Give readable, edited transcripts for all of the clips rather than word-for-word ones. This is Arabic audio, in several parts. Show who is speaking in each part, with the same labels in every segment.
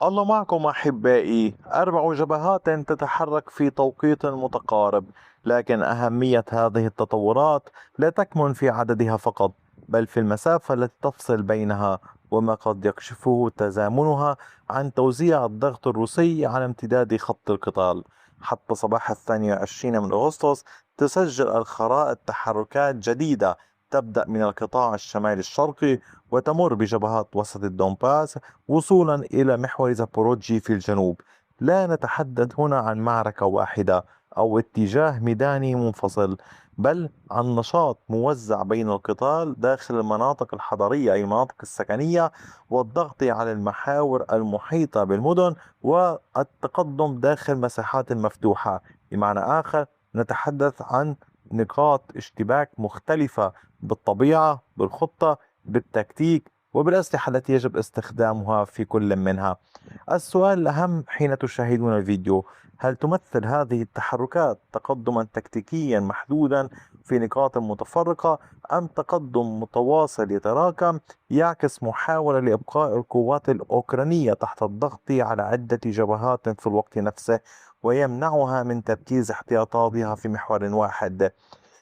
Speaker 1: الله معكم أحبائي. 4 جبهات تتحرك في توقيت متقارب، لكن أهمية هذه التطورات لا تكمن في عددها فقط، بل في المسافة التي تفصل بينها، وما قد يكشفه تزامنها عن توزيع الضغط الروسي على امتداد خط القتال. حتى صباح 22 من أغسطس تسجل الخرائط تحركات جديدة تبدأ من القطاع الشمالي الشرقي وتمر بجبهات وسط الدونباس وصولا إلى محور زابوروجي في الجنوب. لا نتحدث هنا عن معركة واحدة أو اتجاه ميداني منفصل، بل عن نشاط موزع بين القتال داخل المناطق الحضرية أي المناطق السكنية، والضغط على المحاور المحيطة بالمدن، والتقدم داخل مساحات مفتوحة. بمعنى آخر، نتحدث عن نقاط اشتباك مختلفة بالطبيعة، بالخطة، بالتكتيك، وبالأسلحة التي يجب استخدامها في كل منها. السؤال الأهم حين تشاهدون الفيديو: هل تمثل هذه التحركات تقدما تكتيكيا محدودا في نقاط متفرقة، أم تقدم متواصل يتراكم يعكس محاولة لإبقاء القوات الأوكرانية تحت الضغط على عدة جبهات في الوقت نفسه، ويمنعها من تركيز احتياطاتها في محور واحد؟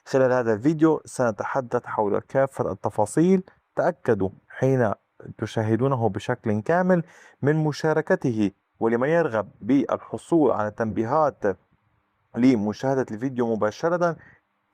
Speaker 1: خلال هذا الفيديو سنتحدث حول كافة التفاصيل. تأكدوا حين تشاهدونه بشكل كامل من مشاركته، ولمن يرغب بالحصول على تنبيهات لمشاهدة الفيديو مباشرة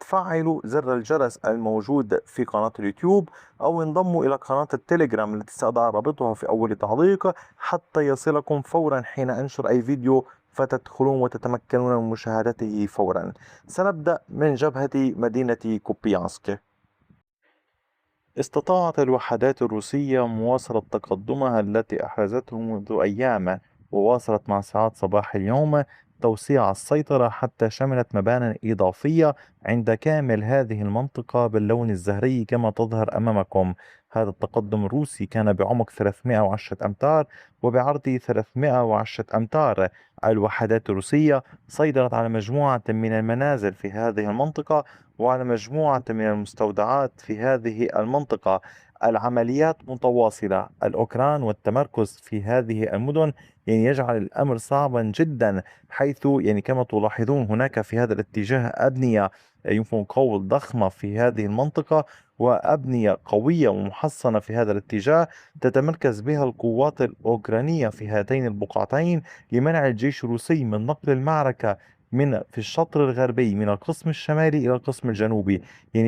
Speaker 1: تفعلوا زر الجرس الموجود في قناة اليوتيوب، أو انضموا إلى قناة التليجرام التي سأضع رابطها في أول تعليق حتى يصلكم فورا حين أنشر أي فيديو، فتدخلون وتتمكنون من مشاهدته فورا. سنبدأ من جبهة مدينة كوبيانسك. استطاعت الوحدات الروسية مواصلة تقدمها التي أحرزته منذ أيام، وواصلت مع ساعات صباح اليوم توسيع السيطرة حتى شملت مبانٍ إضافية عند كامل هذه المنطقة باللون الزهري كما تظهر أمامكم. هذا التقدم الروسي كان بعمق 310 أمتار وبعرض 310 أمتار. الوحدات الروسية سيطرت على مجموعة من المنازل في هذه المنطقة وعلى مجموعة من المستودعات في هذه المنطقة. العمليات متواصلة. الأوكران والتمركز في هذه المدن يجعل الأمر صعبا جدا، حيث كما تلاحظون هناك في هذا الاتجاه أبنية يمكن قول ضخمة في هذه المنطقة، وأبنية قوية ومحصنة في هذا الاتجاه تتمركز بها القوات الأوكرانية في هاتين البقعتين لمنع الجيش الروسي من نقل المعركة في الشطر الغربي من القسم الشمالي إلى القسم الجنوبي.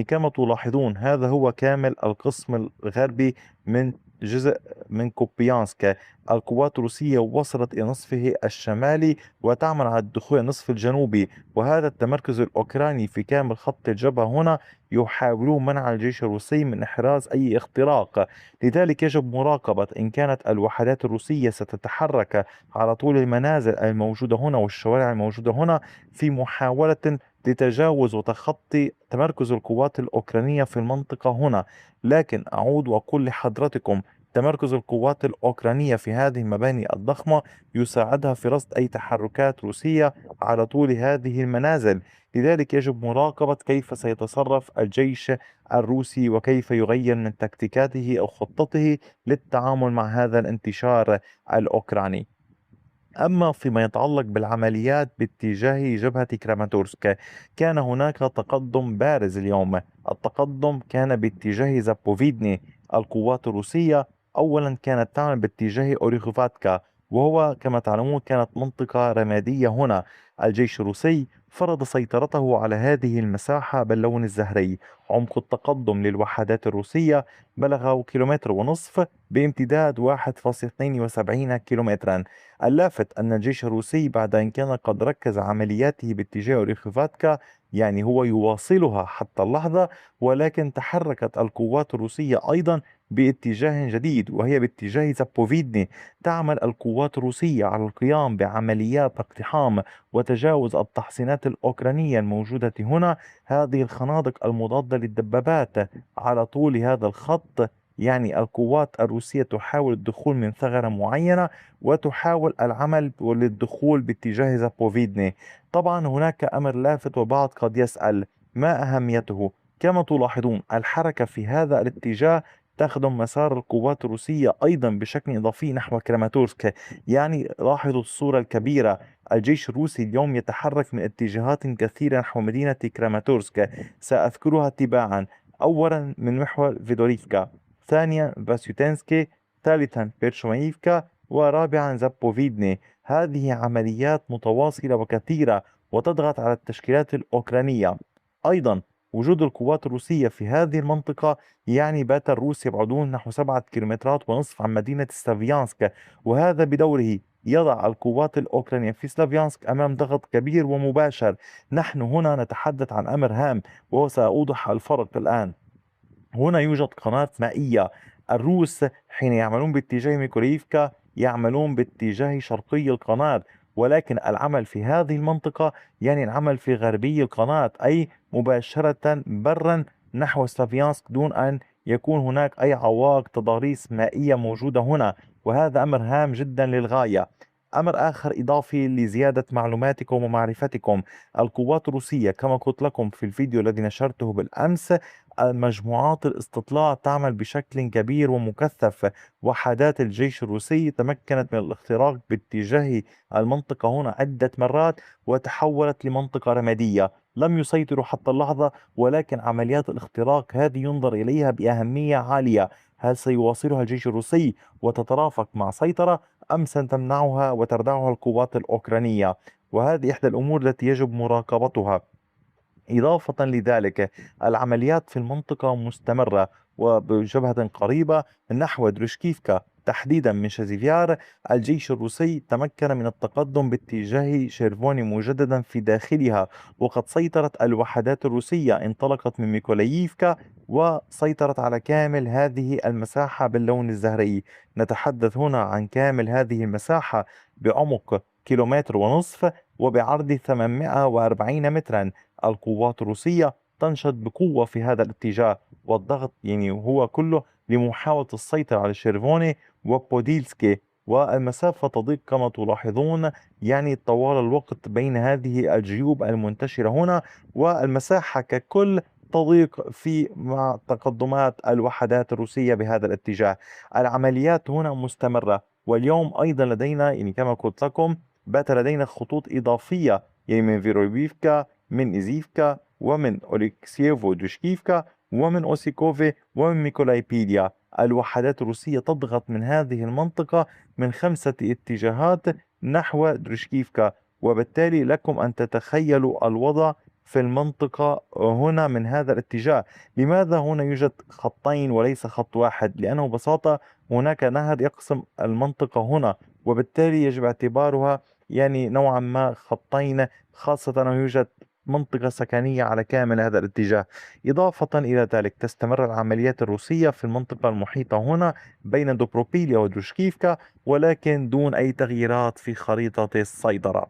Speaker 1: كما تلاحظون هذا هو كامل القسم الغربي من جزء من كوبيانسك. القوات الروسية وصلت إلى نصفه الشمالي وتعمل على الدخول إلى النصف الجنوبي، وهذا التمركز الأوكراني في كامل خط الجبهة هنا يحاولون منع الجيش الروسي من إحراز أي اختراق. لذلك يجب مراقبة إن كانت الوحدات الروسية ستتحرك على طول المنازل الموجودة هنا والشوارع الموجودة هنا في محاولة لتجاوز وتخطي تمركز القوات الأوكرانية في المنطقة هنا. لكن أعود وأقول لحضرتكم، تمركز القوات الأوكرانية في هذه المباني الضخمة يساعدها في رصد أي تحركات روسية على طول هذه المنازل. لذلك يجب مراقبة كيف سيتصرف الجيش الروسي وكيف يغير من تكتيكاته أو خطته للتعامل مع هذا الانتشار الأوكراني. أما فيما يتعلق بالعمليات باتجاه جبهة كراماتورسك، كان هناك تقدم بارز اليوم. التقدم كان باتجاه زابوفيدني. القوات الروسية أولا كانت تعمل باتجاه أوريخوفاتكا، وهو كما تعلمون كانت منطقة رمادية هنا. الجيش الروسي فرض سيطرته على هذه المساحة باللون الزهري. عمق التقدم للوحدات الروسية بلغ كيلومتر ونصف بامتداد 1.72 كيلومترا. اللافت أن الجيش الروسي بعد أن كان قد ركز عملياته باتجاه أوريخوفاتكا هو يواصلها حتى اللحظة، ولكن تحركت القوات الروسية أيضا باتجاه جديد وهي باتجاه زابوفيدني. تعمل القوات الروسية على القيام بعمليات اقتحام وتجاوز التحصينات الأوكرانية الموجودة هنا، هذه الخنادق المضادة للدبابات على طول هذا الخط. القوات الروسية تحاول الدخول من ثغرة معينة وتحاول العمل للدخول باتجاه زابوفيدني. طبعا هناك أمر لافت وبعض قد يسأل: ما أهميته؟ كما تلاحظون الحركة في هذا الاتجاه تخدم مسار القوات الروسية أيضا بشكل إضافي نحو كراماتورسك. يعني لاحظوا الصورة الكبيرة، الجيش الروسي اليوم يتحرك من اتجاهات كثيرة نحو مدينة كراماتورسك، سأذكرها تباعا: أولا من محور فيدوريفكا، ثانيا فاسيوتنسكي، ثالثا بيرشويفكا، ورابعا زابوفيدني. هذه عمليات متواصلة وكثيرة وتضغط على التشكيلات الأوكرانية. أيضا وجود القوات الروسية في هذه المنطقة يعني بات الروس يبعدون نحو 7 كيلومترات ونصف عن مدينة سلافيانسك، وهذا بدوره يضع القوات الأوكرانية في سلافيانسك أمام ضغط كبير ومباشر. نحن هنا نتحدث عن أمر هام وسأوضح الفرق الآن. هنا يوجد قناة مائية. الروس حين يعملون باتجاه ميكوريفكا يعملون باتجاه شرقي القناة، ولكن العمل في هذه المنطقة يعني العمل في غربي القناة، أي مباشرة برا نحو سلافيانسك، دون أن يكون هناك أي عوائق تضاريس مائية موجودة هنا، وهذا أمر هام جدا للغاية. أمر آخر إضافي لزيادة معلوماتكم ومعرفتكم: القوات الروسية كما قلت لكم في الفيديو الذي نشرته بالأمس، مجموعات الاستطلاع تعمل بشكل كبير ومكثف. وحدات الجيش الروسي تمكنت من الاختراق باتجاه المنطقة هنا عدة مرات وتحولت لمنطقة رمادية. لم يسيطروا حتى اللحظة، ولكن عمليات الاختراق هذه ينظر إليها بأهمية عالية. هل سيواصلها الجيش الروسي وتترافق مع سيطرة، أم ستمنعها وتردعها القوات الأوكرانية؟ وهذه إحدى الأمور التي يجب مراقبتها. إضافة لذلك العمليات في المنطقة مستمرة وبجبهة قريبة نحو درشكيفكا تحديدا من شزيفيار. الجيش الروسي تمكن من التقدم باتجاه شيرفوني مجددا في داخلها، وقد سيطرت الوحدات الروسية، انطلقت من ميكولاييفكا وسيطرت على كامل هذه المساحة باللون الزهري. نتحدث هنا عن كامل هذه المساحة بعمق كيلومتر ونصف وبعرض 840 مترا. القوات الروسية تنشط بقوة في هذا الاتجاه، والضغط يعني هو كله لمحاولة السيطرة على شيرفوني وبوديلسكي. والمسافة تضيق كما تلاحظون يعني طوال الوقت بين هذه الجيوب المنتشرة هنا، والمساحة ككل تضيق في مع تقدمات الوحدات الروسية بهذا الاتجاه. العمليات هنا مستمرة، واليوم أيضا لدينا يعني كما قلت لكم بات لدينا خطوط إضافية يعني من فيروبيفكا، من إيزيفكا، ومن أوليكسييف ودوشكيفكا، ومن أوسيكوفي، ومن ميكولايبيديا. الوحدات الروسية تضغط من هذه المنطقة من 5 اتجاهات نحو درشكيفكا، وبالتالي لكم أن تتخيلوا الوضع في المنطقة هنا من هذا الاتجاه. لماذا هنا يوجد خطين وليس خط واحد؟ لأنه ببساطة هناك نهر يقسم المنطقة هنا، وبالتالي يجب اعتبارها يعني نوعا ما خطين، خاصة أنه يوجد منطقة سكنية على كامل هذا الاتجاه. إضافة إلى ذلك تستمر العمليات الروسية في المنطقة المحيطة هنا بين دوبروبيليا ودروشكيفكا، ولكن دون أي تغييرات في خريطة السيطرة.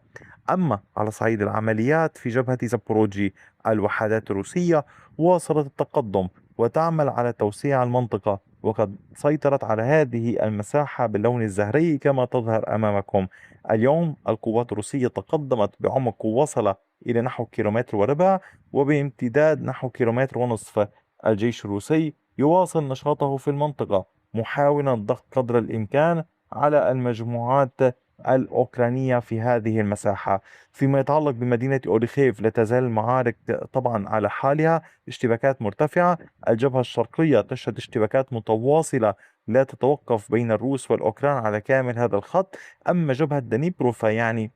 Speaker 1: أما على صعيد العمليات في جبهة زابوروجي، الوحدات الروسية واصلت التقدم وتعمل على توسيع المنطقة، وقد سيطرت على هذه المساحة باللون الزهري كما تظهر أمامكم. اليوم القوات الروسية تقدمت بعمق وصل إلى نحو كيلومتر وربع، وبامتداد نحو كيلومتر ونصف. الجيش الروسي يواصل نشاطه في المنطقة محاولا الضغط قدر الإمكان على المجموعات الأوكرانية في هذه المساحة. فيما يتعلق بمدينة أوريخيف لا تزال المعارك طبعا على حالها، اشتباكات مرتفعة. الجبهة الشرقية تشهد اشتباكات متواصلة لا تتوقف بين الروس والأوكران على كامل هذا الخط. أما جبهة دنيبرو فيعني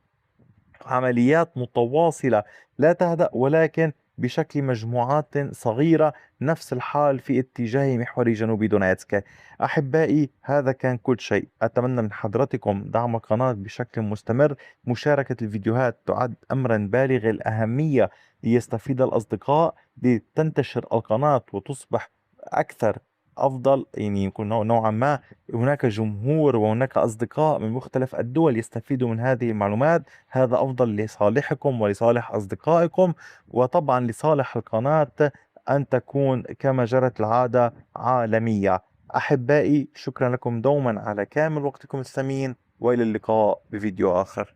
Speaker 1: عمليات متواصلة لا تهدأ، ولكن بشكل مجموعات صغيرة. نفس الحال في اتجاه محور جنوب دونيتسك. أحبائي، هذا كان كل شيء. أتمنى من حضرتكم دعم القناة بشكل مستمر. مشاركة الفيديوهات تعد أمرا بالغ الأهمية ليستفيد الأصدقاء، لتنتشر القناة وتصبح أكثر أفضل، يعني يكون نوعا ما هناك جمهور وهناك أصدقاء من مختلف الدول يستفيدوا من هذه المعلومات. هذا أفضل لصالحكم ولصالح أصدقائكم، وطبعا لصالح القناة أن تكون كما جرت العادة عالمية. أحبائي، شكرا لكم دوما على كامل وقتكم الثمين، وإلى اللقاء بفيديو آخر.